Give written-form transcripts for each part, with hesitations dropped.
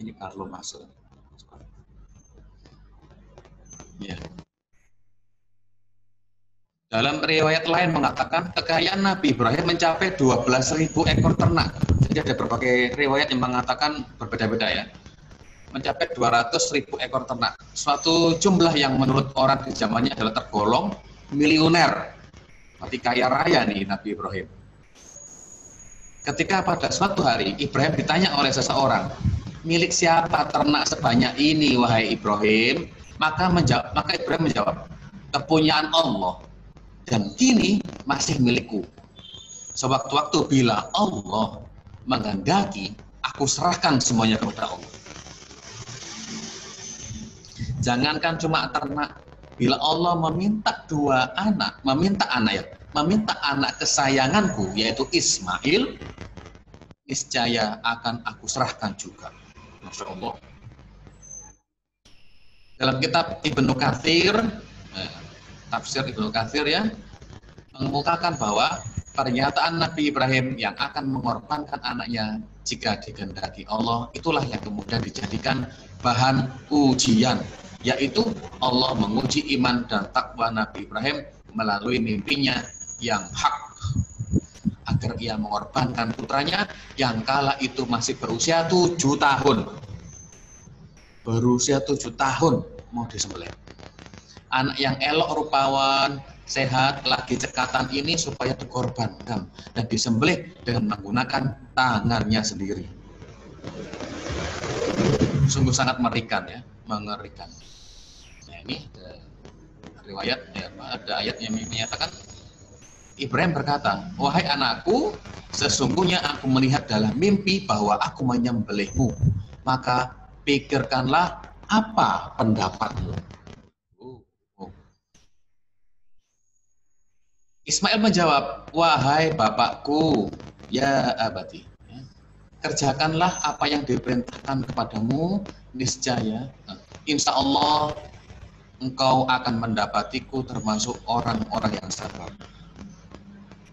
Ini Carlo masuk. Ya. Dalam riwayat lain mengatakan kekayaan Nabi Ibrahim mencapai 12.000 ekor ternak. Jadi ada berbagai riwayat yang mengatakan berbeda-beda ya. Mencapai 200.000 ekor ternak. Suatu jumlah yang menurut orang di zamannya adalah tergolong miliuner. Berarti kaya raya nih Nabi Ibrahim. Ketika pada suatu hari Ibrahim ditanya oleh seseorang, milik siapa ternak sebanyak ini wahai Ibrahim? Maka Ibrahim menjawab, kepunyaan Allah dan kini masih milikku. Sewaktu-waktu bila Allah menghendaki, aku serahkan semuanya kepada Allah. Jangankan cuma ternak, bila Allah meminta meminta anak kesayanganku yaitu Ismail, niscaya akan aku serahkan juga. Masya Allah. Dalam kitab Ibnu Katsir, tafsir Ibnu Katsir ya, mengemukakan bahwa pernyataan Nabi Ibrahim yang akan mengorbankan anaknya jika dikehendaki Allah, itulah yang kemudian dijadikan bahan ujian, yaitu Allah menguji iman dan takwa Nabi Ibrahim melalui mimpinya yang hak, agar ia mengorbankan putranya yang kala itu masih berusia 7 tahun. Berusia 7 tahun mau disembelih. Anak yang elok rupawan, sehat, lagi cekatan ini supaya dikorbankan dan disembelih dengan menggunakan tangannya sendiri. Sungguh sangat mengerikan. Nah ini riwayat ya, ada ayat yang menyatakan Ibrahim berkata, wahai anakku, sesungguhnya aku melihat dalam mimpi bahwa aku menyembelihmu, maka pikirkanlah apa pendapatmu. Ismail menjawab, wahai bapakku, ya abati, kerjakanlah apa yang diperintahkan kepadamu, niscaya, insya Allah engkau akan mendapatiku termasuk orang-orang yang sabar.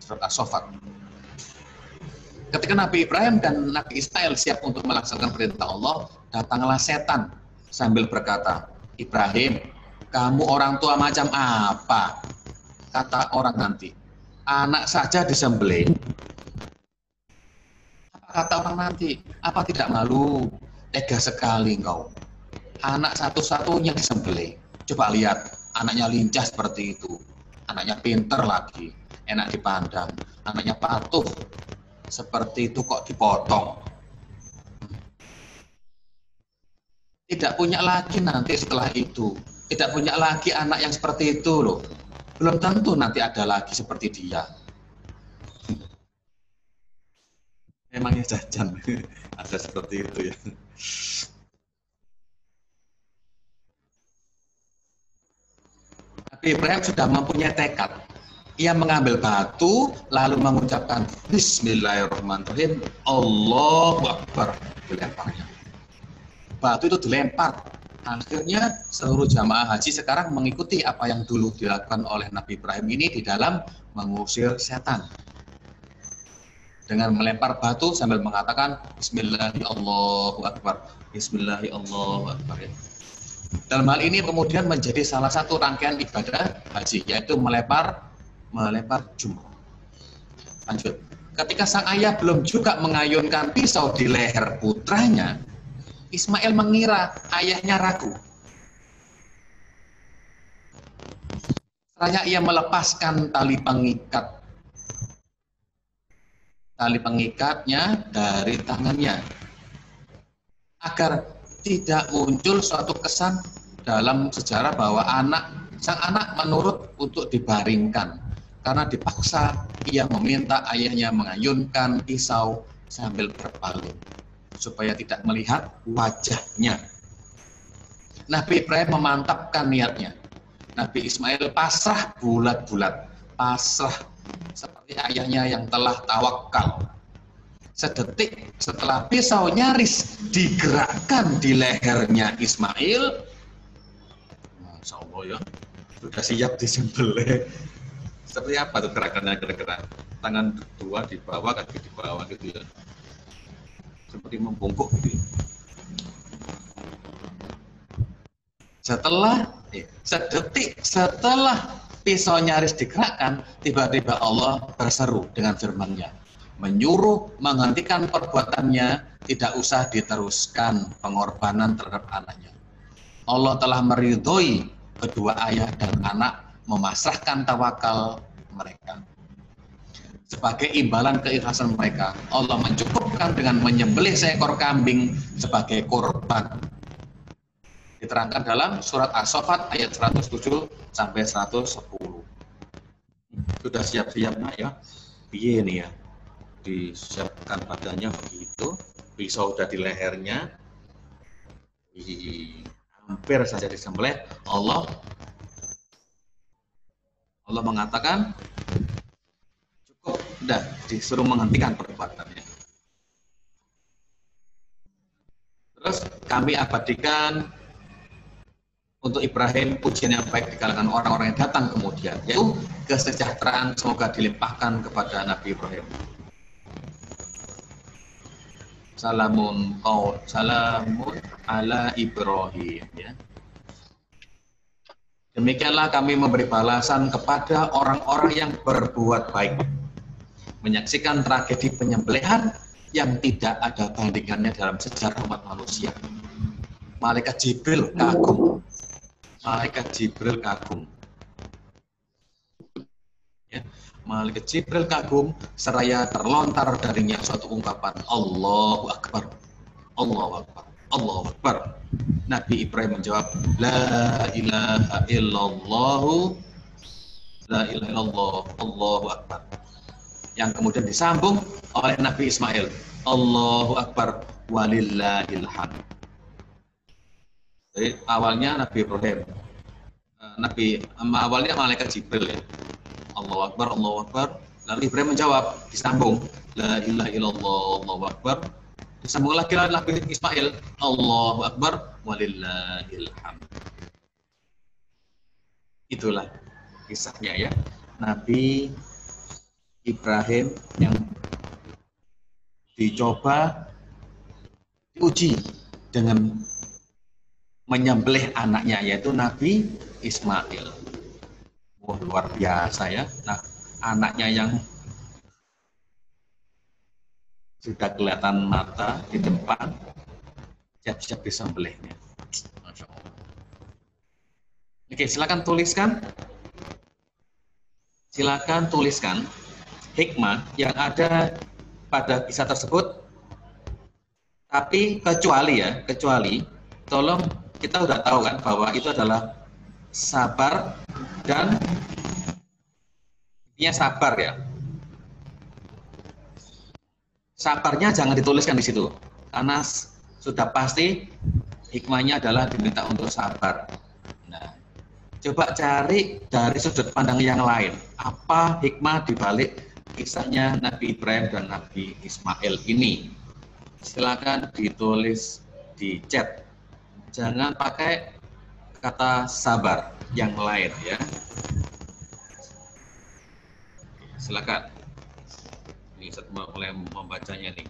Surat As-Saffat. Ketika Nabi Ibrahim dan Nabi Ismail siap untuk melaksanakan perintah Allah, datanglah setan sambil berkata, Ibrahim, kamu orang tua macam apa? Kata orang nanti, anak saja disembelih. Kata orang nanti, apa tidak malu? Tega sekali engkau. Anak satu-satunya disembelih. Coba lihat, anaknya lincah seperti itu. Anaknya pinter lagi, enak dipandang. Anaknya patuh, seperti itu kok dipotong. Tidak punya lagi nanti setelah itu. Tidak punya lagi anak yang seperti itu loh. Belum tentu nanti ada lagi seperti dia. Memangnya jajan ada seperti itu ya. Nabi Ibrahim sudah mempunyai tekad. Ia mengambil batu lalu mengucapkan Bismillahirrahmanirrahim, Allahu Akbar, dilemparnya. Batu itu dilempar. Akhirnya seluruh jamaah haji sekarang mengikuti apa yang dulu dilakukan oleh Nabi Ibrahim ini di dalam mengusir setan. Dengan melempar batu sambil mengatakan Bismillahirrahmanirrahim, Bismillahirrahmanirrahim. Dalam hal ini kemudian menjadi salah satu rangkaian ibadah haji, yaitu melempar jumroh. Lanjut. Ketika sang ayah belum juga mengayunkan pisau di leher putranya, Ismail mengira ayahnya ragu. Setelahnya ia melepaskan tali pengikatnya dari tangannya agar tidak muncul suatu kesan dalam sejarah bahwa sang anak menurut untuk dibaringkan, karena dipaksa ia meminta ayahnya mengayunkan pisau sambil berpaling supaya tidak melihat wajahnya. Nabi Ibrahim memantapkan niatnya. Nabi Ismail pasrah bulat-bulat, pasrah seperti ayahnya yang telah tawakal. Sedetik setelah pisau nyaris digerakkan di lehernya Ismail, Masya Allah ya, sudah siap disembelih. Seperti apa tuh gerakannya kira-kira? Tangan dua di bawah, kaki di bawah gitu ya. Seperti membungkuk gitu. Sedetik setelah pisau nyaris digerakkan, tiba-tiba Allah berseru dengan firman-Nya, menyuruh menghentikan perbuatannya, tidak usah diteruskan pengorbanan terhadap anaknya. Allah telah meridhoi kedua ayah dan anak memasrahkan tawakal mereka. Sebagai imbalan keikhlasan mereka, Allah mencukupkan dengan menyembelih seekor kambing sebagai korban. Diterangkan dalam surat As-Saffat ayat 107 sampai 110. Sudah siap-siap nak ya? Piye nih ya? Disiapkan badannya begitu, pisau sudah di lehernya, hampir saja disembelih. Allah mengatakan cukup, sudah disuruh menghentikan perbuatannya. Terus kami abadikan untuk Ibrahim pujian yang baik di kalangan orang-orang yang datang kemudian, yaitu kesejahteraan semoga dilimpahkan kepada Nabi Ibrahim. Salamun ala Ibrahim, ya. Demikianlah kami memberi balasan kepada orang-orang yang berbuat baik, menyaksikan tragedi penyembelihan yang tidak ada bandingannya dalam sejarah umat manusia. Malaikat Jibril kagum. Ya, Malaikat Jibril kagum seraya terlontar darinya suatu ungkapan, Allahu Akbar, Allahu Akbar, Allahu Akbar. Nabi Ibrahim menjawab, La ilaha illallah, La ilaha illallah, Allahu Akbar. Yang kemudian disambung oleh Nabi Ismail, Allahu Akbar, walillahil hamd. Jadi awalnya Nabi Ibrahim, awalnya malaikat Jibril ya, Allahu Akbar, Allahu Akbar. Lalu Ibrahim menjawab, disambung, La ilaha illallah, Allahu Akbar. Disambung lagi Nabi Ismail, Allahu Akbar, walillahil hamd. Itulah kisahnya ya, Nabi Ibrahim yang diuji dengan menyembelih anaknya, yaitu Nabi Ismail. Wah, luar biasa ya. Nah, anaknya yang sudah kelihatan mata di depan, siap-siap disembelihnya. Masya Allah. Oke, silakan tuliskan hikmah yang ada pada kisah tersebut. Tapi kecuali tolong, kita udah tahu kan bahwa itu adalah sabar dan intinya sabar ya. Sabarnya jangan dituliskan di situ karena sudah pasti hikmahnya adalah diminta untuk sabar. Nah, coba cari dari sudut pandang yang lain. Apa hikmah dibalik kisahnya Nabi Ibrahim dan Nabi Ismail ini? Silakan ditulis di chat. Jangan pakai kata sabar, yang lain ya. Silakan. Ini saya mulai membacanya nih.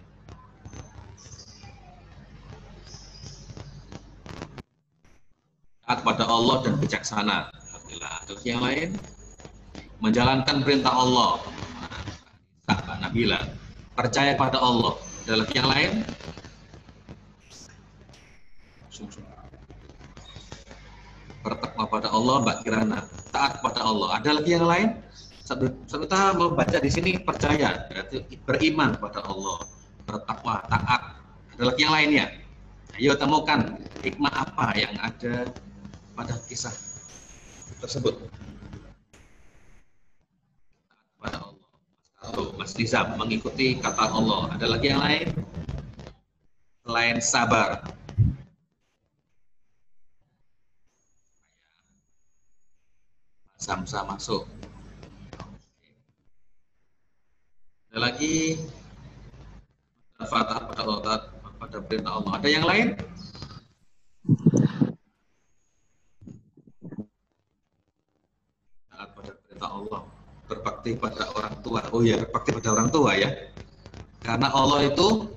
Taat pada Allah dan bijaksana. Alhamdulillah. Terus yang lain, menjalankan perintah Allah. Mbak Nabila, percaya pada Allah. Ada lagi yang lain? Bertakwa pada Allah, Mbak Kirana. Taat pada Allah. Ada lagi yang lain? Serta membaca di sini percaya, berarti beriman pada Allah, bertakwa, taat. Ada lagi yang lainnya? Ayo temukan hikmah apa yang ada pada kisah tersebut. Pada Allah. Mas Nizam mengikuti kata Allah. Ada lagi yang lain selain sabar? Samsa masuk. Ada lagi fatah pada Allah, pada perintah Allah. Ada yang lain? Taat pada perintah Allah, berbakti pada orang tua. Oh ya, berbakti pada orang tua ya. Karena Allah itu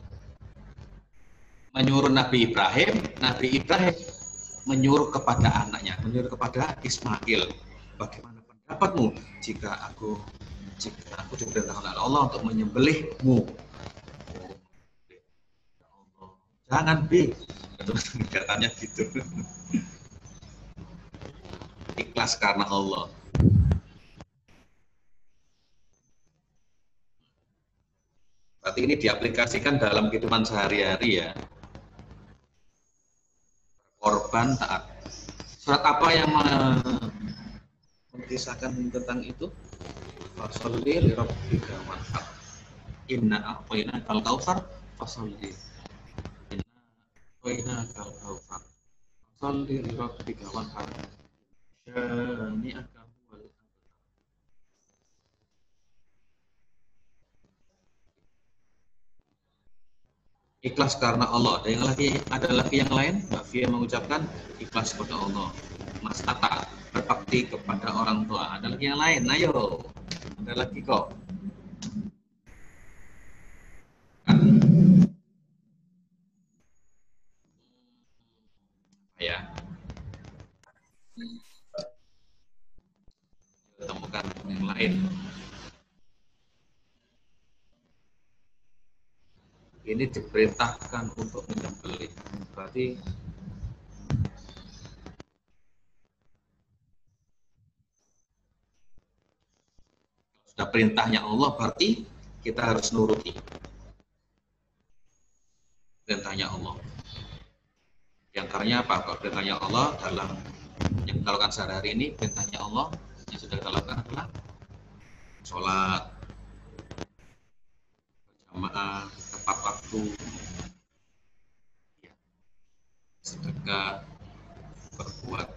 menyuruh Nabi Ibrahim menyuruh kepada anaknya, menyuruh kepada Ismail, bagaimana pendapatmu jika aku diperintahkan oleh Allah untuk menyembelihmu? Jangan, B. Terus katanya gitu. Ikhlas karena Allah. Berarti ini diaplikasikan dalam kehidupan sehari-hari ya. Korban taat. Surat apa yang mengisahkan tentang itu? Fasholli li rabbika wanhar. Inna a'tainakal kautsar fasholli. Inna a'tainakal kautsar. Fasholli li rabbika wanhar. Syani'aka huwal abtar. Ikhlas karena Allah. Ada lagi yang lain. Mbak Fia mengucapkan ikhlas kepada Allah. Mas Atta berbakti kepada orang tua. Ada lagi yang lain. Ayo. Ada lagi kok. Ya. Temukan yang lain. Ini diperintahkan untuk menyembelih. Berarti sudah perintahnya Allah, berarti kita harus nuruti perintahnya Allah. Yang antaranya apa? Kalau perintahnya Allah dalam yang kita lakukan sehari-hari ini, perintahnya Allah yang sudah kita lakukan adalah sholat berjamaah tepat waktu, sedekah, berbuat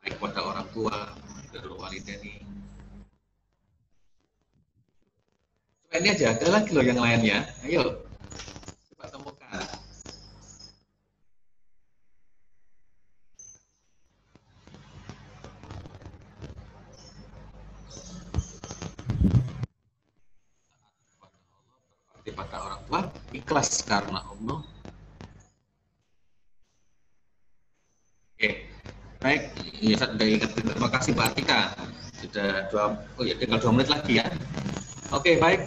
baik kepada orang tua, birrul walidaini. Ini aja, ada lagi loh yang lainnya. Ayo, coba temukan. Pada orang tua, ikhlas karena Allah. Oke, baik. Ya, sudah ingat. Terima kasih Mbak Atika. Sudah tinggal 2 menit lagi ya. Oke, baik.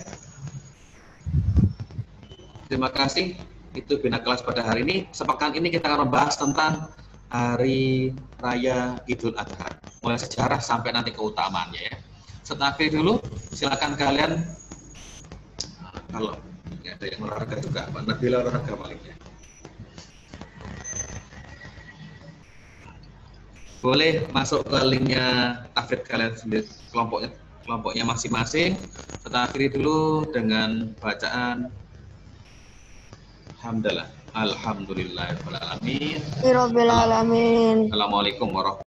Terima kasih. Itu bina kelas pada hari ini. Sepekan ini kita akan membahas tentang Hari Raya Idul Adha. Mulai sejarah sampai nanti keutamaannya ya. Setelah itu dulu, silakan kalian kalau ada yang olahraga juga, Pak Nabila olahraga palingnya. Boleh masuk ke linknya Tafid kalian sendiri, kelompoknya masing-masing. Kita akhiri dulu dengan bacaan Alhamdulillahirabbil alamin. Assalamualaikum warahmatullahi wabarakatuh. Assalamualaikum warahmatullahi wabarakatuh.